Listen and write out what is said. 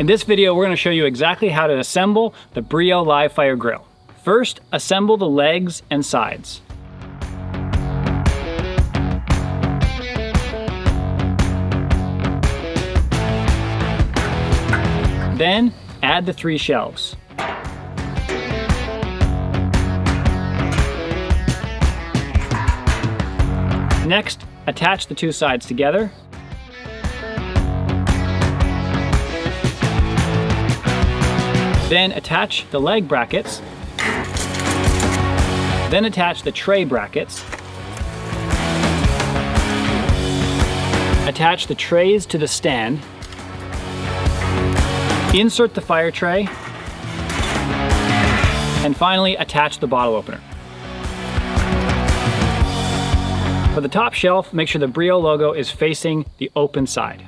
In this video, we're going to show you exactly how to assemble the Breeo live fire grill. First, assemble the legs and sides. Then, add the 3 shelves. Next, attach the 2 sides together. Then attach the leg brackets. Then attach the tray brackets. Attach the trays to the stand. Insert the fire tray. And finally, attach the bottle opener. For the top shelf, make sure the Breeo logo is facing the open side.